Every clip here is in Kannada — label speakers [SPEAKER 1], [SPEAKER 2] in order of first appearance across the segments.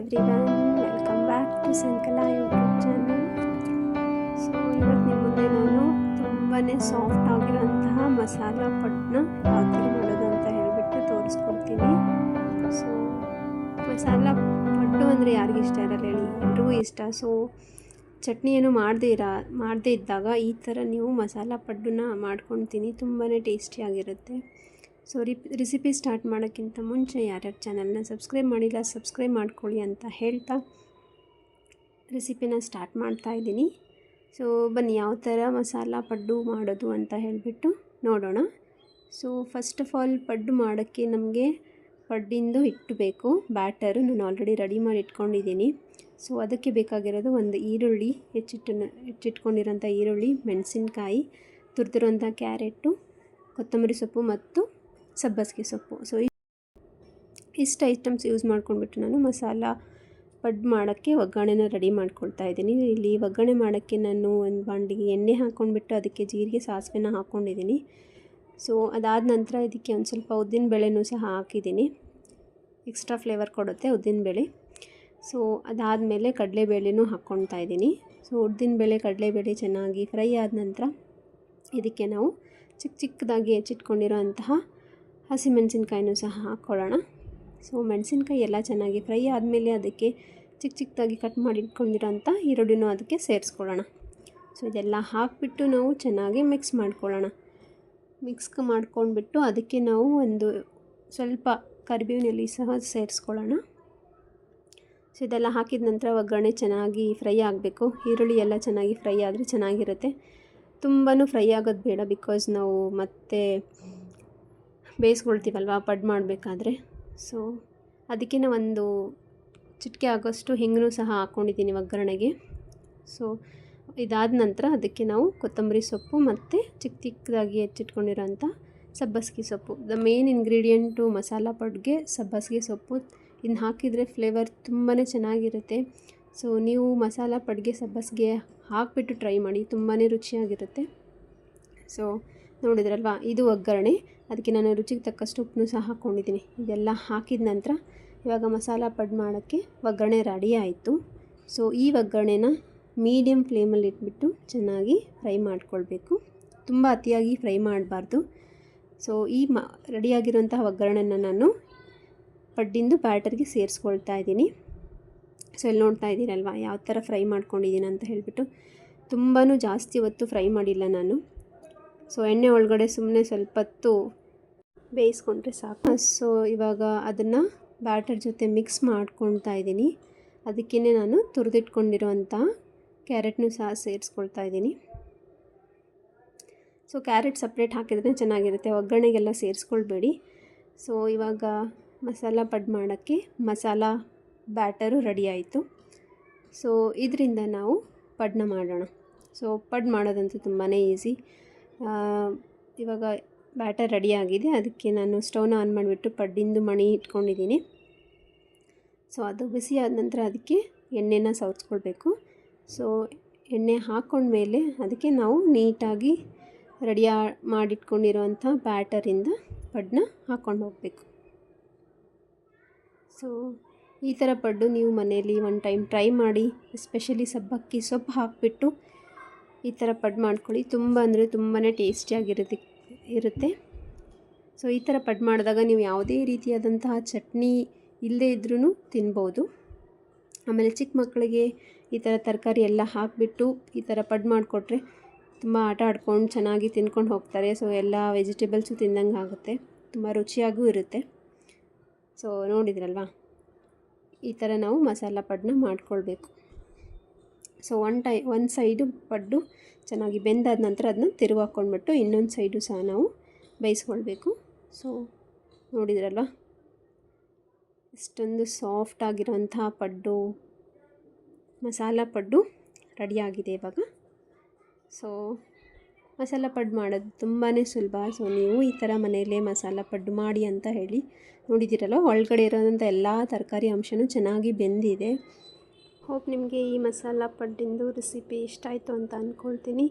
[SPEAKER 1] Everyone, welcome back to Sankala YouTube channel. So ಇವತ್ತು ನಿಮ್ಮ ಮುಂದೆ ನಾನು ತುಂಬಾ ಸಾಫ್ಟ್ ಆಗಿರೋಂತಹ ಮಸಾಲ ಪಡ್ನ ಯಾವ ಥರ ಮಾಡೋದು ಅಂತ ಹೇಳಿಬಿಟ್ಟು ತೋರಿಸ್ಕೊಡ್ತೀನಿ. ಸೊ ಮಸಾಲ ಪಡ್ಡು ಅಂದರೆ ಯಾರಿಗಿಷ್ಟ ಇರಲ್ಲ ಹೇಳಿ, ಎಲ್ರಿಗೂ ಇಷ್ಟ. ಸೊ ಚಟ್ನಿ ಏನು ಮಾಡದೇ ಇದ್ದಾಗ ಈ ಥರ ನೀವು ಮಸಾಲ ಪಡ್ಡನ್ನ ಮಾಡ್ಕೊಳ್ತೀನಿ, ತುಂಬಾ ಟೇಸ್ಟಿಯಾಗಿರುತ್ತೆ. ಸೊ ರೆಸಿಪಿ ಸ್ಟಾರ್ಟ್ ಮಾಡೋಕ್ಕಿಂತ ಮುಂಚೆ ಯಾರ್ಯಾರು ಚಾನಲ್ನ ಸಬ್ಸ್ಕ್ರೈಬ್ ಮಾಡಿಲ್ಲ ಸಬ್ಸ್ಕ್ರೈಬ್ ಮಾಡ್ಕೊಳ್ಳಿ ಅಂತ ಹೇಳ್ತಾ ರೆಸಿಪಿನ ಸ್ಟಾರ್ಟ್ ಮಾಡ್ತಾಯಿದ್ದೀನಿ. ಸೊ ಬನ್ನಿ ಯಾವ ಥರ ಮಸಾಲ ಪಡ್ಡು ಮಾಡೋದು ಅಂತ ಹೇಳಿಬಿಟ್ಟು ನೋಡೋಣ. ಸೊ ಫಸ್ಟ್ ಆಫ್ ಆಲ್ ಪಡ್ಡು ಮಾಡೋಕ್ಕೆ ನಮಗೆ ಪಡ್ಡಿಂದು ಹಿಟ್ಟು ಬೇಕು, ಬ್ಯಾಟರು ನಾನು ಆಲ್ರೆಡಿ ರೆಡಿ ಮಾಡಿ ಇಟ್ಕೊಂಡಿದ್ದೀನಿ. ಸೊ ಅದಕ್ಕೆ ಬೇಕಾಗಿರೋದು ಒಂದು ಈರುಳ್ಳಿ, ಹೆಚ್ಚಿಟ್ಕೊಂಡಿರೋಂಥ ಈರುಳ್ಳಿ, ಮೆಣಸಿನ್ಕಾಯಿ, ತುರಿದಿರೋಂಥ ಕ್ಯಾರೆಟು, ಕೊತ್ತಂಬರಿ ಸೊಪ್ಪು ಮತ್ತು ಸಬ್ಬಸಿಗೆ ಸೊಪ್ಪು. ಸೊ ಇಷ್ಟು ಐಟಮ್ಸ್ ಯೂಸ್ ಮಾಡ್ಕೊಂಡ್ಬಿಟ್ಟು ನಾನು ಮಸಾಲ ಪಡ್ಡು ಮಾಡೋಕ್ಕೆ ಒಗ್ಗರಣೆನ ರೆಡಿ ಮಾಡ್ಕೊಳ್ತಾ ಇದ್ದೀನಿ. ಇಲ್ಲಿ ಒಗ್ಗರಣೆ ಮಾಡೋಕ್ಕೆ ನಾನು ಒಂದು ಬಾಂಡಿಗೆ ಎಣ್ಣೆ ಹಾಕ್ಕೊಂಡ್ಬಿಟ್ಟು ಅದಕ್ಕೆ ಜೀರಿಗೆ ಸಾಸಿವೆನ ಹಾಕ್ಕೊಂಡಿದ್ದೀನಿ. ಸೊ ಅದಾದ ನಂತರ ಇದಕ್ಕೆ ಒಂದು ಸ್ವಲ್ಪ ಉದ್ದಿನಬೇಳೆನೂ ಸಹ ಹಾಕಿದ್ದೀನಿ, ಎಕ್ಸ್ಟ್ರಾ ಫ್ಲೇವರ್ ಕೊಡುತ್ತೆ ಉದ್ದಿನಬೇಳೆ. ಸೊ ಅದಾದಮೇಲೆ ಕಡಲೆಬೇಳೆನೂ ಹಾಕ್ಕೊಳ್ತಾ ಇದ್ದೀನಿ. ಸೊ ಉದ್ದಿನಬೇಳೆ ಕಡಲೆಬೇಳೆ ಚೆನ್ನಾಗಿ ಫ್ರೈ ಆದ ನಂತರ ಇದಕ್ಕೆ ನಾವು ಚಿಕ್ಕದಾಗಿ ಹೆಚ್ಚಿಟ್ಕೊಂಡಿರೋ ಅಂತಹ ಹಸಿಮೆಣಸಿನ್ಕಾಯಿನೂ ಸಹ ಹಾಕ್ಕೊಳ್ಳೋಣ. ಸೊ ಮೆಣಸಿನ್ಕಾಯಿ ಎಲ್ಲ ಚೆನ್ನಾಗಿ ಫ್ರೈ ಆದಮೇಲೆ ಅದಕ್ಕೆ ಚಿಕ್ಕದಾಗಿ ಕಟ್ ಮಾಡಿ ಇಟ್ಕೊಂಡಿರೋಂಥ ಈರುಳ್ಳಿನೂ ಅದಕ್ಕೆ ಸೇರಿಸ್ಕೊಳ್ಳೋಣ. ಸೊ ಇದೆಲ್ಲ ಹಾಕಿಬಿಟ್ಟು ನಾವು ಚೆನ್ನಾಗಿ ಮಿಕ್ಸ್ ಮಾಡ್ಕೊಳ್ಳೋಣ. ಮಾಡ್ಕೊಂಡ್ಬಿಟ್ಟು ಅದಕ್ಕೆ ನಾವು ಒಂದು ಸ್ವಲ್ಪ ಕರಿಬೇವಿನಲ್ಲಿ ಸಹ ಸೇರಿಸ್ಕೊಳ್ಳೋಣ. ಸೊ ಇದೆಲ್ಲ ಹಾಕಿದ ನಂತರ ಒಗ್ಗರಣೆ ಚೆನ್ನಾಗಿ ಫ್ರೈ ಆಗಬೇಕು. ಈರುಳ್ಳಿ ಎಲ್ಲ ಚೆನ್ನಾಗಿ ಫ್ರೈ ಆದರೆ ಚೆನ್ನಾಗಿರುತ್ತೆ, ತುಂಬಾ ಫ್ರೈ ಆಗೋದು ಬೇಡ, ಬಿಕಾಸ್ ನಾವು ಮತ್ತೆ ಬೇಯಿಸ್ಕೊಳ್ತೀವಲ್ವ ಪಡ್ಡು ಮಾಡಬೇಕಾದ್ರೆ. ಸೊ ಅದಕ್ಕೆ ಒಂದು ಚಿಟಿಕೆ ಆಗೋಷ್ಟು ಹಿಂಗನ್ನೂ ಸಹ ಹಾಕ್ಕೊಂಡಿದ್ದೀನಿ ಒಗ್ಗರಣೆಗೆ. ಸೊ ಇದಾದ ನಂತರ ಅದಕ್ಕೆ ನಾವು ಕೊತ್ತಂಬರಿ ಸೊಪ್ಪು ಮತ್ತು ಚಿಕ್ಕದಾಗಿ ಹೆಚ್ಚಿಟ್ಕೊಂಡಿರೋಂಥ ಸಬ್ಬಸಿಗೆ ಸೊಪ್ಪು, ದ ಮೇನ್ ಇಂಗ್ರೀಡಿಯೆಂಟು ಮಸಾಲ ಪಡ್ಗೆ ಸಬ್ಬಸಿಗೆ ಸೊಪ್ಪು. ಇನ್ನು ಹಾಕಿದರೆ ಫ್ಲೇವರ್ ತುಂಬಾ ಚೆನ್ನಾಗಿರುತ್ತೆ. ಸೊ ನೀವು ಮಸಾಲ ಪಡ್ಗೆ ಸಬ್ಬಸಿಗೆ ಹಾಕಿಬಿಟ್ಟು ಟ್ರೈ ಮಾಡಿ, ತುಂಬಾ ರುಚಿಯಾಗಿರುತ್ತೆ. ಸೊ ನೋಡಿದ್ರಲ್ವ, ಇದು ಒಗ್ಗರಣೆ. ಅದಕ್ಕೆ ನಾನು ರುಚಿಗೆ ತಕ್ಕಷ್ಟು ಉಪ್ಪನ್ನು ಸಹ ಹಾಕ್ಕೊಂಡಿದ್ದೀನಿ. ಇದೆಲ್ಲ ಹಾಕಿದ ನಂತರ ಇವಾಗ ಮಸಾಲ ಪಡ್ಡು ಮಾಡೋಕ್ಕೆ ಒಗ್ಗರಣೆ ರೆಡಿ ಆಯಿತು. ಸೊ ಈ ಒಗ್ಗರಣೆನ ಮೀಡಿಯಮ್ ಫ್ಲೇಮಲ್ಲಿ ಇಟ್ಬಿಟ್ಟು ಚೆನ್ನಾಗಿ ಫ್ರೈ ಮಾಡ್ಕೊಳ್ಬೇಕು, ತುಂಬ ಅತಿಯಾಗಿ ಫ್ರೈ ಮಾಡಬಾರ್ದು. ಸೊ ಈ ರೆಡಿಯಾಗಿರೋಂತಹ ಒಗ್ಗರಣೆನ ನಾನು ಪಡ್ಡಿಂದು ಬ್ಯಾಟರ್ಗೆ ಸೇರಿಸ್ಕೊಳ್ತಾ ಇದ್ದೀನಿ. ಸೊ ಇಲ್ಲಿ ನೋಡ್ತಾ ಇದ್ದೀರಲ್ವ ಯಾವ ಥರ ಫ್ರೈ ಮಾಡ್ಕೊಂಡಿದ್ದೀನಿ ಅಂತ ಹೇಳಿಬಿಟ್ಟು. ತುಂಬಾ ಜಾಸ್ತಿ ಹೊತ್ತು ಫ್ರೈ ಮಾಡಿಲ್ಲ ನಾನು. ಸೊ ಎಣ್ಣೆ ಒಳಗಡೆ ಸುಮ್ಮನೆ ಸ್ವಲ್ಪ ಹೊತ್ತು ಬೇಯಿಸ್ಕೊಂಡ್ರೆ ಸಾಕು. ಸೊ ಇವಾಗ ಅದನ್ನು ಬ್ಯಾಟರ್ ಜೊತೆ ಮಿಕ್ಸ್ ಮಾಡ್ಕೊಳ್ತಾ ಇದ್ದೀನಿ. ಅದಕ್ಕೇ ನಾನು ತುರಿದಿಟ್ಕೊಂಡಿರೋಂಥ ಕ್ಯಾರೆಟ್ನೂ ಸಹ ಸೇರಿಸ್ಕೊಳ್ತಾ ಇದ್ದೀನಿ. ಸೊ ಕ್ಯಾರೆಟ್ ಸಪ್ರೇಟ್ ಹಾಕಿದ್ರೆ ಚೆನ್ನಾಗಿರುತ್ತೆ, ಒಗ್ಗರಣೆಗೆಲ್ಲ ಸೇರಿಸ್ಕೊಳ್ಬೇಡಿ. ಸೊ ಇವಾಗ ಮಸಾಲ ಪಡ್ಡು ಮಾಡೋಕ್ಕೆ ಮಸಾಲ ಬ್ಯಾಟರು ರೆಡಿ ಆಯಿತು. ಸೊ ಇದರಿಂದ ನಾವು ಪಡ್ಡನ್ನ ಮಾಡೋಣ. ಸೊ ಪಡ್ಡು ಮಾಡೋದಂತೂ ತುಂಬಾ ಈಸಿ. ಇವಾಗ ಬ್ಯಾಟರ್ ರೆಡಿಯಾಗಿದೆ. ಅದಕ್ಕೆ ನಾನು ಸ್ಟವ್ನ ಆನ್ ಮಾಡಿಬಿಟ್ಟು ಪಡ್ಡಿಂದು ಮಣಿ ಇಟ್ಕೊಂಡಿದ್ದೀನಿ. ಸೊ ಅದು ಬಿಸಿ ಆದ ನಂತರ ಅದಕ್ಕೆ ಎಣ್ಣೆನ ಸವರ್ಸ್ಕೊಳ್ಬೇಕು. ಸೊ ಎಣ್ಣೆ ಹಾಕ್ಕೊಂಡ್ಮೇಲೆ ಅದಕ್ಕೆ ನಾವು ನೀಟಾಗಿ ಮಾಡಿಟ್ಕೊಂಡಿರೋಂಥ ಬ್ಯಾಟರಿಂದ ಪಡ್ಡನ್ನ ಹಾಕ್ಕೊಂಡು ಹೋಗಬೇಕು. ಸೊ ಈ ಥರ ಪಡ್ಡು ನೀವು ಮನೆಯಲ್ಲಿ ಒನ್ ಟೈಮ್ ಟ್ರೈ ಮಾಡಿ, ಎಸ್ಪೆಷಲಿ ಸಬ್ಬಕ್ಕಿ ಸೊಪ್ಪು ಹಾಕಿಬಿಟ್ಟು ಈ ಥರ ಪಡ್ಡು ಮಾಡ್ಕೊಳ್ಳಿ, ತುಂಬ ಅಂದರೆ ತುಂಬಾ ಟೇಸ್ಟಿಯಾಗಿರುತ್ತೆ. ಸೊ ಈ ಥರ ಪಡ್ಡು ಮಾಡಿದಾಗ ನೀವು ಯಾವುದೇ ರೀತಿಯಾದಂತಹ ಚಟ್ನಿ ಇಲ್ಲದೇ ಇದ್ರೂ ತಿನ್ಬೋದು. ಆಮೇಲೆ ಚಿಕ್ಕ ಮಕ್ಕಳಿಗೆ ಈ ಥರ ತರಕಾರಿ ಎಲ್ಲ ಹಾಕಿಬಿಟ್ಟು ಈ ಥರ ಪಡ್ಡು ಮಾಡಿಕೊಟ್ರೆ ತುಂಬ ಆಟ ಆಡ್ಕೊಂಡು ಚೆನ್ನಾಗಿ ತಿನ್ಕೊಂಡು ಹೋಗ್ತಾರೆ. ಸೊ ಎಲ್ಲ ವೆಜಿಟೇಬಲ್ಸು ತಿಂದಂಗೆ ಆಗುತ್ತೆ, ತುಂಬ ರುಚಿಯಾಗೂ ಇರುತ್ತೆ. ಸೊ ನೋಡಿದ್ರಲ್ವಾ, ಈ ಥರ ನಾವು ಮಸಾಲ ಪಡ್ಡನ್ನ ಮಾಡ್ಕೊಳ್ಬೇಕು. ಸೊ ಒಂದು ಸೈಡು ಪಡ್ಡು ಚೆನ್ನಾಗಿ ಬೆಂದಾದ ನಂತರ ಅದನ್ನ ತಿರುಗಿ ಹಾಕ್ಕೊಂಡ್ಬಿಟ್ಟು ಇನ್ನೊಂದು ಸೈಡು ಸಹ ನಾವು ಬೇಯಿಸ್ಕೊಳ್ಬೇಕು. ಸೊ ನೋಡಿದ್ರಲ್ವ, ಇಷ್ಟೊಂದು ಸಾಫ್ಟ್ ಆಗಿರೋಂತಹ ಪಡ್ಡು, ಮಸಾಲ ಪಡ್ಡು ರೆಡಿಯಾಗಿದೆ ಇವಾಗ. ಸೊ ಮಸಾಲ ಪಡ್ಡು ಮಾಡೋದು ತುಂಬಾ ಸುಲಭ. ಸೊ ನೀವು ಈ ಥರ ಮನೆಯಲ್ಲೇ ಮಸಾಲ ಪಡ್ಡು ಮಾಡಿ ಅಂತ ಹೇಳಿ. ನೋಡಿದ್ದೀರಲ್ಲ, ಒಳಗಡೆ ಇರೋದಂಥ ಎಲ್ಲ ತರಕಾರಿ ಅಂಶನೂ ಚೆನ್ನಾಗಿ ಬೆಂದಿದೆ. ಹೋಪ್ ನಿಮಗೆ ಈ ಮಸಾಲ ಪಡ್ಡಿಂದು ರೆಸಿಪಿ ಇಷ್ಟ ಆಯಿತು ಅಂತ ಅಂದ್ಕೊಳ್ತೀನಿ.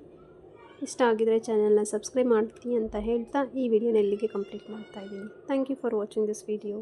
[SPEAKER 1] ಇಷ್ಟ ಆಗಿದರೆ ಚಾನಲ್ನ ಸಬ್ಸ್ಕ್ರೈಬ್ ಮಾಡ್ತೀನಿ ಅಂತ ಹೇಳ್ತಾ ಈ ವಿಡಿಯೋನ ಇಲ್ಲಿಗೆ ಕಂಪ್ಲೀಟ್ ಮಾಡ್ತಾಯಿದ್ದೀನಿ. Thank you for watching this video.